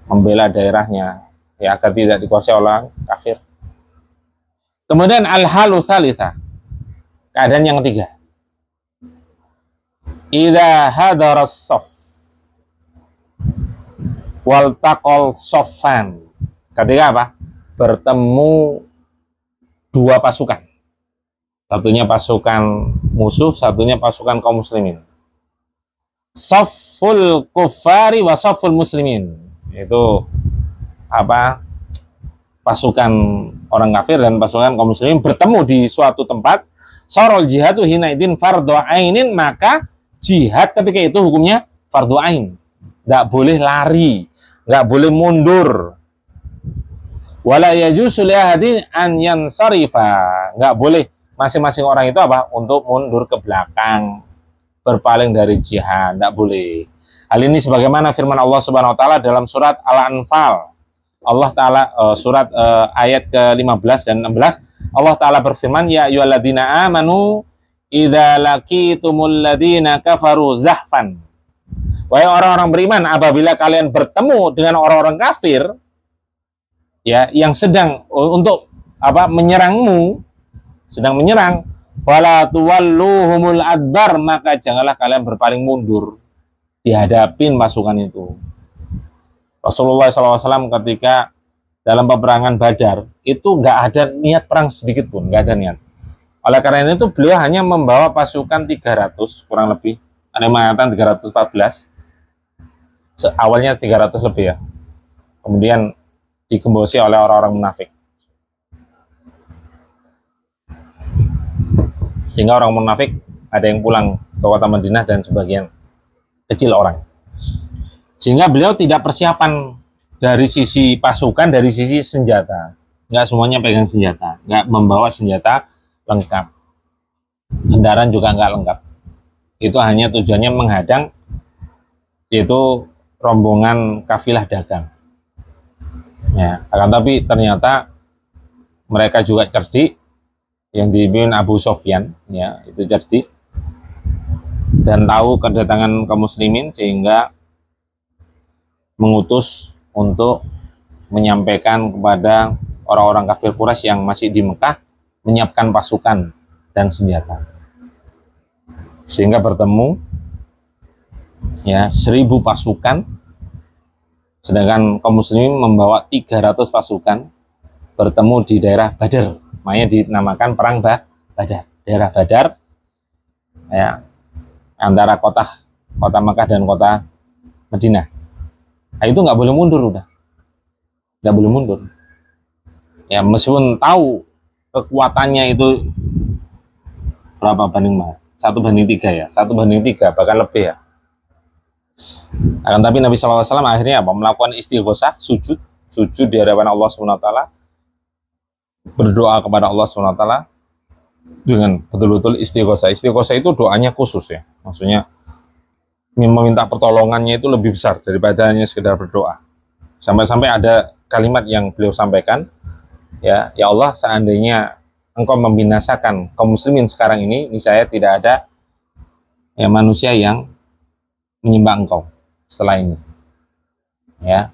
membela daerahnya, ya agar tidak dikuasai oleh kafir. Kemudian al-halu tsalitsa, keadaan yang ketiga. Idza hadaras shaff wal taqal shaffan. Ketika apa? Bertemu dua pasukan. Satunya pasukan musuh, satunya pasukan kaum muslimin. Shafful kuffari wa shafful muslimin. Itu apa? Pasukan orang kafir dan pasukan kaum muslimin bertemu di suatu tempat. Sarol jihadu hinaidin fardhu ainin, maka jihad ketika itu hukumnya fardhu ain. Enggak boleh lari, enggak boleh mundur. Wala yajuzu li ahadin an yansarifa. Enggak boleh masing-masing orang itu apa? Untuk mundur ke belakang, berpaling dari jihad, enggak boleh. Hal ini sebagaimana firman Allah Subhanahu wa taala dalam surat Al-Anfal. Allah Ta'ala surat ayat ke-15 dan 16, Allah Ta'ala berfirman, ya ayyuhalladzina amanu idza laqitumul ladzina kafaru zahfan. Wahai orang-orang beriman, apabila kalian bertemu dengan orang-orang kafir ya yang sedang untuk apa? Menyerangmu, sedang menyerang, fala tuwalluhumul adbar, maka janganlah kalian berpaling mundur dihadapin pasukan itu. Rasulullah SAW ketika dalam peperangan Badar itu nggak ada niat perang sedikit pun, nggak ada niat. Oleh karena itu beliau hanya membawa pasukan 300 kurang lebih. Ada yang mengatakan 314. Awalnya 300 lebih ya. Kemudian digembosi oleh orang-orang munafik. Sehingga orang munafik ada yang pulang ke kota Madinah dan sebagian kecil orang. Sehingga beliau tidak persiapan dari sisi pasukan, dari sisi senjata. Nggak semuanya pegang senjata, nggak membawa senjata lengkap. Kendaraan juga nggak lengkap. Itu hanya tujuannya menghadang yaitu rombongan kafilah dagang. Ya, akan tapi ternyata mereka juga cerdik, yang dipimpin Abu Sofyan, ya, itu cerdik dan tahu kedatangan kaum muslimin sehingga mengutus untuk menyampaikan kepada orang-orang kafir Quraisy yang masih di Mekah menyiapkan pasukan dan senjata. Sehingga bertemu ya 1000 pasukan, sedangkan kaum muslimin membawa 300 pasukan bertemu di daerah Badar, makanya dinamakan perang Badar. Daerah Badar ya, antara kota Mekah dan kota Madinah. Nah, itu nggak boleh mundur, udah nggak boleh mundur ya, meskipun tahu kekuatannya itu berapa banding 1/3 ya, 1/3 bahkan lebih ya. Akan tapi Nabi SAW akhirnya apa? Melakukan istighosah, sujud di hadapan Allah SWT, berdoa kepada Allah SWT dengan betul-betul istighosah. Istighosah itu doanya khusus ya, maksudnya meminta pertolongannya itu lebih besar daripada hanya sekedar berdoa. Sampai-sampai ada kalimat yang beliau sampaikan, ya Allah, seandainya Engkau membinasakan kaum muslimin sekarang ini saya tidak ada ya manusia yang menyembah Engkau setelah ini. Ya.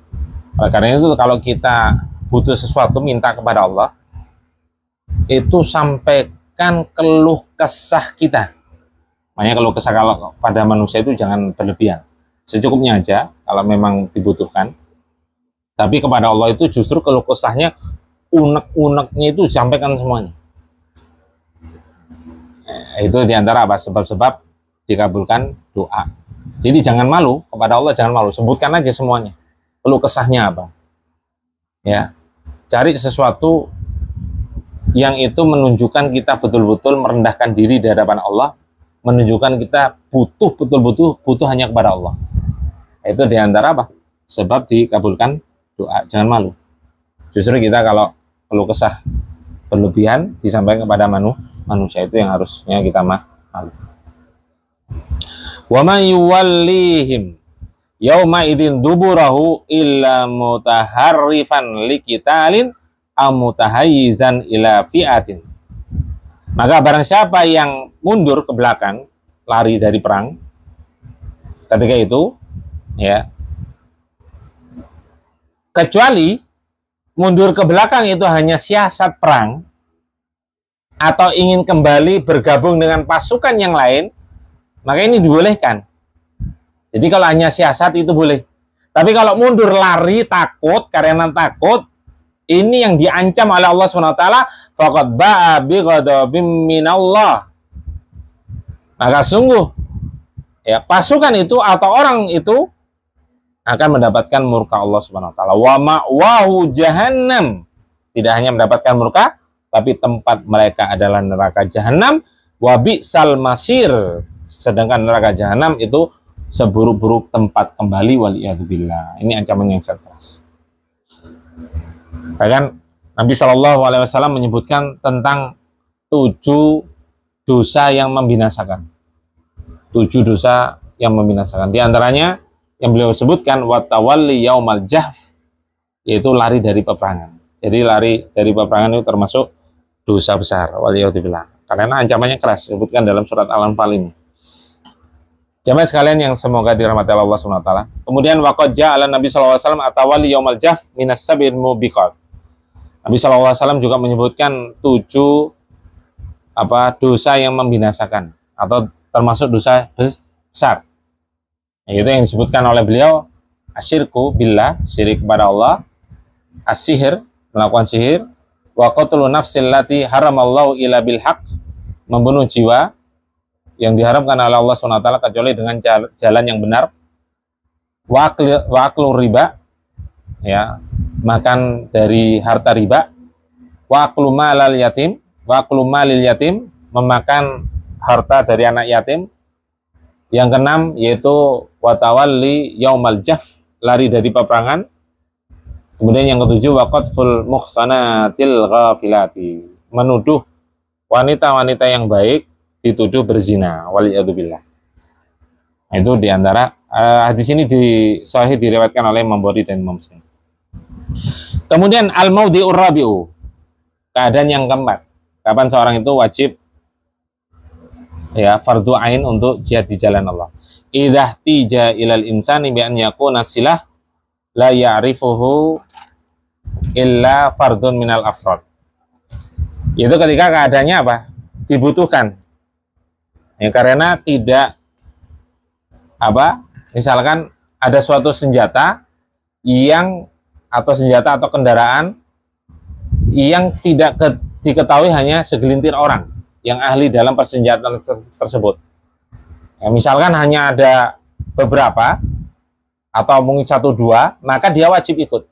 Oleh karena itu kalau kita butuh sesuatu minta kepada Allah, itu sampaikan keluh kesah kita. Makanya keluh kesah kalau pada manusia itu jangan berlebihan. Secukupnya aja kalau memang dibutuhkan. Tapi kepada Allah itu justru keluh kesahnya, unek-uneknya itu sampaikan semuanya. Itu diantara apa? Sebab-sebab dikabulkan doa. Jadi jangan malu kepada Allah, jangan malu, sebutkan aja semuanya. Keluh kesahnya apa? Ya, cari sesuatu yang itu menunjukkan kita betul-betul merendahkan diri di hadapan Allah, menunjukkan kita butuh hanya kepada Allah. Itu diantara apa? Sebab dikabulkan doa. Jangan malu. Justru kita kalau keluh kesah berlebihan disampaikan kepada manusia, itu yang harusnya kita malu. Wa may yuwallihim yauma idzin duburahu illa mutaharrifan liqitalin aw mutahayyizan ila fi'atin. Maka barang siapa yang mundur ke belakang, lari dari perang ketika itu, ya, kecuali mundur ke belakang itu hanya siasat perang atau ingin kembali bergabung dengan pasukan yang lain, maka ini dibolehkan. Jadi kalau hanya siasat itu boleh. Tapi kalau mundur lari takut, karena takut, ini yang diancam oleh Allah SWT, faqad ba'a bi ghadabim minallah. Maka sungguh ya pasukan itu atau orang itu akan mendapatkan murka Allah SWT. Wa ma'wahu jahannam. Tidak hanya mendapatkan murka, tapi tempat mereka adalah neraka jahanam. Wa bi'sal masir. Sedangkan neraka jahanam itu seburuk-buruk tempat kembali, waliyadzubillah. Ini ancaman yang sangat keras. Bahkan Nabi SAW menyebutkan tentang 7 dosa yang membinasakan. 7 dosa yang membinasakan. Di antaranya yang beliau sebutkan watawalli yaumal jahf, yaitu lari dari peperangan. Jadi lari dari peperangan itu termasuk dosa besar, waliyadzubillah. Karena ancamannya keras, disebutkan dalam surat Al-Anfal ini. Jamaah sekalian yang semoga dirahmati Allah SWT. Kemudian waqad ja'ala Nabi SAW atawali yaumal jaf minas sabil mubiqat. Nabi SAW juga menyebutkan 7 dosa yang membinasakan atau termasuk dosa besar. Itu yang disebutkan oleh beliau, asyirku billah, syirik kepada Allah, as-sihir, melakukan sihir, wa qatlun nafsil lati haramallahu illa bil haqq, membunuh jiwa yang diharamkan oleh Allah SWT kecuali dengan jalan yang benar. Wa aklu riba, ya, makan dari harta riba. Wa aklu malal yatim, wa aklu malil yatim, memakan harta dari anak yatim. Yang keenam yaitu watawalli yaumal jaf, lari dari peperangan. Kemudian yang ketujuh waqadful muhsanatil ghafilati, menuduh wanita-wanita yang baik dituduh berzina, waliyadzubillah. Itu diantara hadis ini sahih diriwayatkan oleh Imam Bukhari dan Imam Muslim. Kemudian al-maudi'ur rabi'u, keadaan yang keempat, kapan seorang itu wajib, ya, fardu ain untuk jihad di jalan Allah. Idza tija ilal insani bi an yakuna silah la ya'rifuhu illa fardun minal afrad. Itu ketika keadaannya apa? Dibutuhkan. Ya, karena tidak apa? Misalkan ada suatu senjata atau kendaraan yang tidak diketahui hanya segelintir orang yang ahli dalam persenjataan tersebut. Ya, misalkan hanya ada beberapa atau mungkin 1-2, maka dia wajib ikut.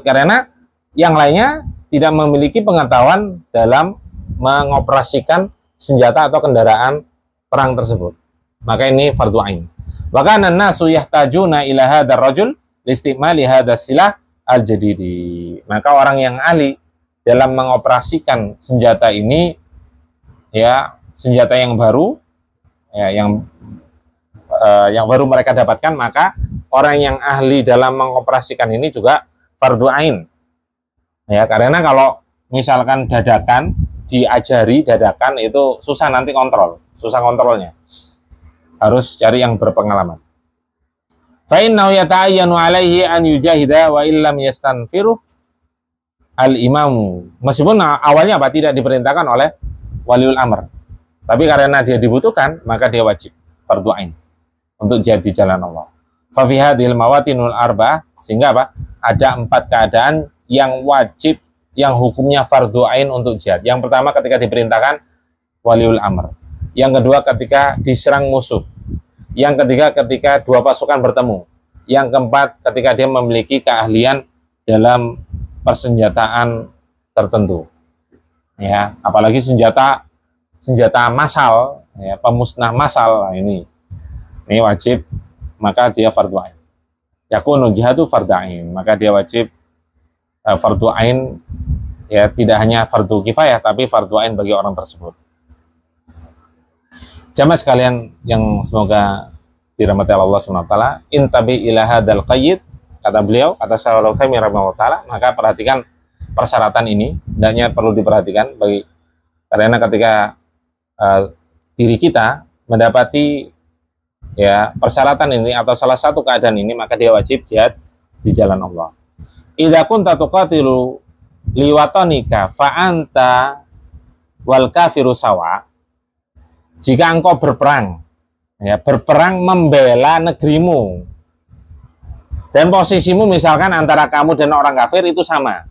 Karena yang lainnya tidak memiliki pengetahuan dalam mengoperasikan senjata atau kendaraan perang tersebut. Maka ini fardu ain. Wa kana an-nasu yahtajuna ila hadzal rajul listimali hadzal silah al-jadidi. Maka orang yang ahli dalam mengoperasikan senjata ini, ya, senjata yang baru, ya, yang baru mereka dapatkan, maka orang yang ahli dalam mengoperasikan ini juga fardu ain. Ya, karena kalau misalkan dadakan, diajari dadakan, itu susah nanti susah kontrolnya. Harus cari yang berpengalaman. Fa innahu yata'ayyanu 'alaihi an yujahida wa illam yastanfiru al-imamu. Meskipun awalnya apa, tidak diperintahkan oleh waliul amr, tapi karena dia dibutuhkan, maka dia wajib fardu ain untuk jihad di jalan Allah. Fa fi hadhil mawatinul arba'ah, sehingga apa? Ada 4 keadaan yang wajib, yang hukumnya fardu ain untuk jihad. Yang pertama ketika diperintahkan waliul amr. Yang kedua ketika diserang musuh. Yang ketiga ketika 2 pasukan bertemu. Yang keempat ketika dia memiliki keahlian dalam persenjataan tertentu. Ya, apalagi senjata massal, ya, pemusnah massal. Nah, ini wajib, maka dia fardu ain. Yakunu jihadu fardu ain, maka dia wajib fardu ain, ya, tidak hanya fardu kifayah tapi fardu ain bagi orang tersebut. Jamaah sekalian yang semoga dirahmati Allah SWT, intabi ila hadzal qayyid, kata beliau, kata Syaikhul Utsaimin rahimahullah, maka perhatikan persyaratan ini, hendaknya perlu diperhatikan karena ketika diri kita mendapati, ya, persyaratan ini atau salah satu keadaan ini, maka dia wajib jihad di jalan Allah. Idza kunta tuqatilu liwatanika fa anta wal kafiru sawa. Jika engkau berperang, ya, berperang membela negerimu, dan posisimu misalkan antara kamu dan orang kafir itu sama.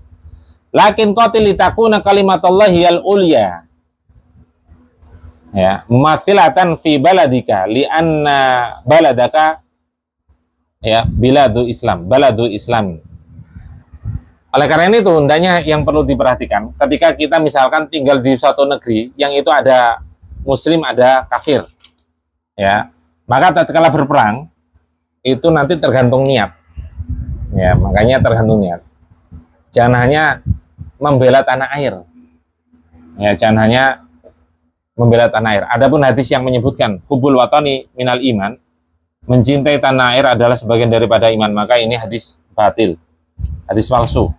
Lakin qatil litakuna kalimatullahi al-ulya. Ya, mathilatan fi baladika li anna baladaka, ya, baladu Islam. Oleh karena itu hendaknya yang perlu diperhatikan ketika kita misalkan tinggal di suatu negeri yang itu ada muslim, ada kafir, ya, maka tatkala berperang itu nanti tergantung niat, ya, makanya tergantung niat. Jangan hanya membela tanah air, ya, jangan hanya membela tanah air. Adapun hadis yang menyebutkan hubul watani minal iman, mencintai tanah air adalah sebagian daripada iman, maka ini hadis batil, hadis palsu,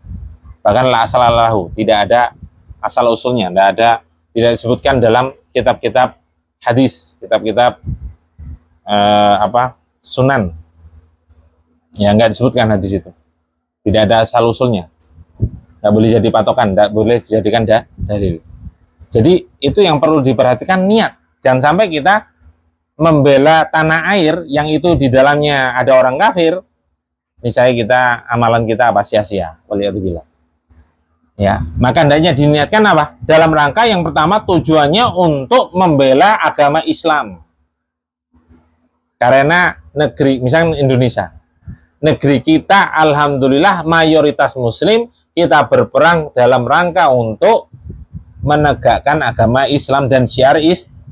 bahkan la asalalahu, tidak ada asal usulnya, tidak disebutkan dalam kitab-kitab hadis, kitab-kitab sunan, ya, nggak disebutkan hadis itu, tidak ada asal usulnya, nggak boleh jadi patokan, nggak boleh dijadikan dalil. Jadi itu yang perlu diperhatikan, niat. Jangan sampai kita membela tanah air yang itu di dalamnya ada orang kafir, misalnya amalan kita apa sia-sia, waliyadzubillah. Ya, maka hendaknya diniatkan apa? Dalam rangka yang pertama tujuannya untuk membela agama Islam. Karena negeri, misalnya Indonesia, negeri kita alhamdulillah mayoritas muslim, kita berperang dalam rangka untuk menegakkan agama Islam dan syiar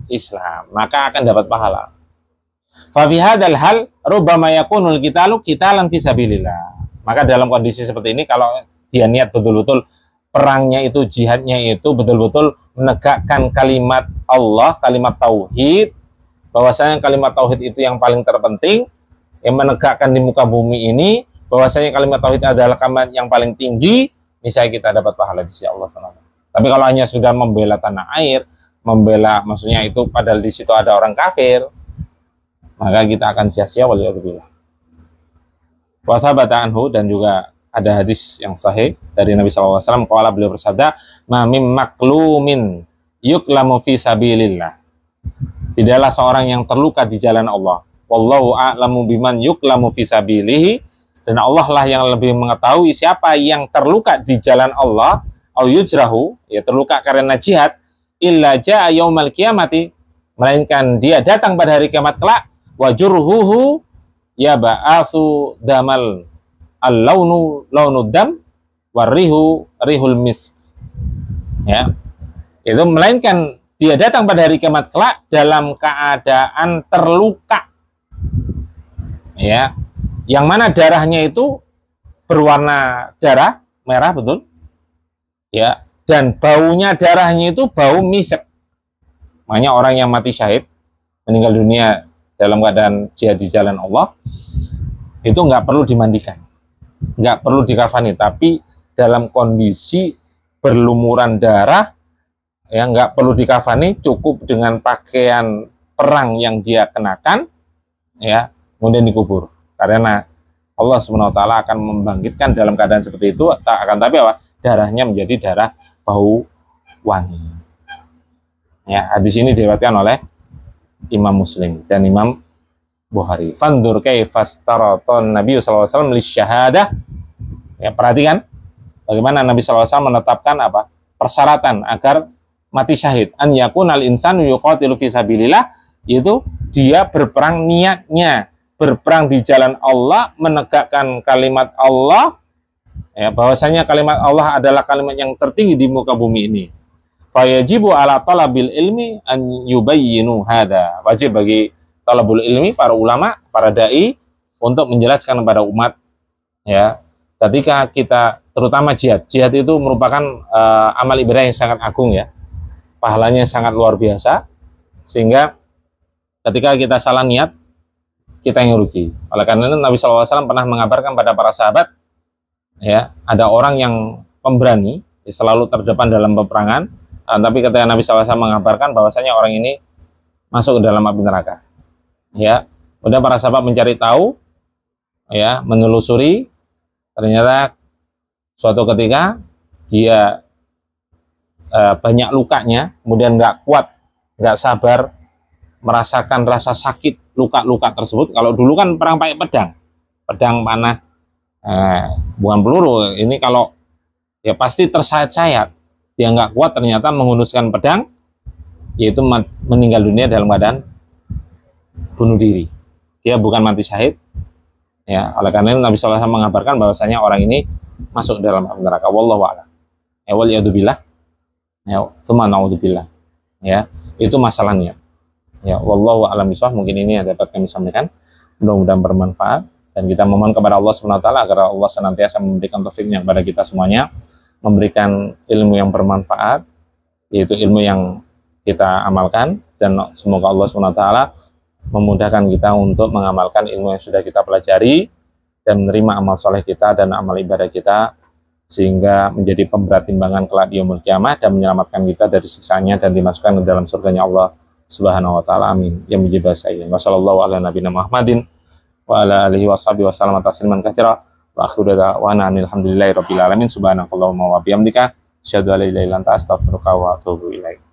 Islam, maka akan dapat pahala. Fa fi hadzal hal rubbama yakunul qitalan fisabilillah. Maka dalam kondisi seperti ini, kalau dia niat betul-betul perangnya itu, jihadnya itu betul-betul menegakkan kalimat Allah, kalimat tauhid, bahwasanya kalimat tauhid itu yang paling terpenting, yang menegakkan di muka bumi ini, bahwasanya kalimat tauhid adalah kalimat yang paling tinggi, niscaya kita dapat pahala di sisi Allah SWT. Tapi kalau hanya sudah membela tanah air, membela, maksudnya itu padahal di situ ada orang kafir, maka kita akan sia-sia, waliyadzubillah. Wa thabata anhu, dan juga ada hadis yang sahih dari Nabi SAW, qala, beliau bersabda, ma mim maklumin yuklamu fi sabilillah. Tidaklah seorang yang terluka di jalan Allah. Wallahu a'lamu biman yuklamu fi sabilihi, dan Allah lah yang lebih mengetahui siapa yang terluka di jalan Allah, au yujrahu, ya terluka karena jihad, illa ja'a yaumal qiyamati, melainkan dia datang pada hari kiamat kelak, wa jurhuhu ya ba'asu damal al-launu launu dam warihu rihul misk. Ya, itu melainkan dia datang pada hari kiamat kelak dalam keadaan terluka, ya, yang mana darahnya itu berwarna darah merah, betul, ya, dan baunya darahnya itu bau misk. Makanya orang yang mati syahid, meninggal dunia dalam keadaan jihad di jalan Allah, itu nggak perlu dimandikan, nggak perlu dikafani, tapi dalam kondisi berlumuran darah, ya, nggak perlu dikafani, cukup dengan pakaian perang yang dia kenakan, ya, kemudian dikubur. Karena Allah SWT akan membangkitkan dalam keadaan seperti itu, akan tapi apa? Darahnya menjadi darah bau wangi. Ya, hadis ini diriwayatkan oleh Imam Muslim dan Imam Bukhari. Fandur kaifastaraton Nabi SAW lisyahadah. Ya, perhatikan bagaimana Nabi SAW menetapkan apa? Persyaratan agar mati syahid. An yakunal insanu yuqatilu fi sabilillah, yaitu dia berperang, niatnya berperang di jalan Allah, menegakkan kalimat Allah, ya, bahwasanya kalimat Allah adalah kalimat yang tertinggi di muka bumi ini. Fayajibu ala talabil ilmi an yubayyinu hada. Wajib bagi talabul ilmi, para ulama, para dai, untuk menjelaskan kepada umat, ya, ketika kita, terutama jihad itu merupakan amal ibadah yang sangat agung, ya, pahalanya sangat luar biasa, sehingga ketika kita salah niat, kita yang rugi. Oleh karena itu Nabi SAW pernah mengabarkan pada para sahabat, ya, ada orang yang pemberani, selalu terdepan dalam peperangan, tapi ketika Nabi SAW mengabarkan bahwasanya orang ini masuk ke dalam api neraka, ya, kemudian para sahabat mencari tahu, ya, menelusuri, ternyata suatu ketika dia banyak lukanya, kemudian nggak kuat, nggak sabar merasakan rasa sakit luka-luka tersebut. Kalau dulu kan perang pakai pedang panah, bukan peluru. Ini kalau ya pasti tersayat-sayat, dia nggak kuat, ternyata menghunuskan pedang, yaitu meninggal dunia dalam keadaan bunuh diri. Dia bukan mati syahid, ya. Oleh karena itu Nabi SAW mengabarkan bahwasanya orang ini masuk dalam neraka. Wallahu a'lam. Waliyadzubillah. Ya, tsumma naudzubillah. Ya, itu masalahnya. Ya, wallahu a'lam bishawab. Mungkin ini yang dapat kami sampaikan. Mudah-mudahan bermanfaat, dan kita memohon kepada Allah SWT agar Allah senantiasa memberikan taufiknya kepada kita semuanya, memberikan ilmu yang bermanfaat, yaitu ilmu yang kita amalkan, dan semoga Allah SWT memudahkan kita untuk mengamalkan ilmu yang sudah kita pelajari dan menerima amal soleh kita dan amal ibadah kita, sehingga menjadi pemberat timbangan kelak di yaumul qiyamah dan menyelamatkan kita dari siksaannya dan dimasukkan ke dalam surganya Allah Subhanahu wa taala. Amin ya mujibas sayyidin. Wassallallahu ala nabiyina Muhammadin wa ala alihi washabihi wasallam tasliman katsira. Wa akhiru da'wana alhamdulillahi rabbil alamin. Subhanakallahumma wa bihamdika asyhadu an la ilaha illa anta astaghfiruka wa atubu ilaik.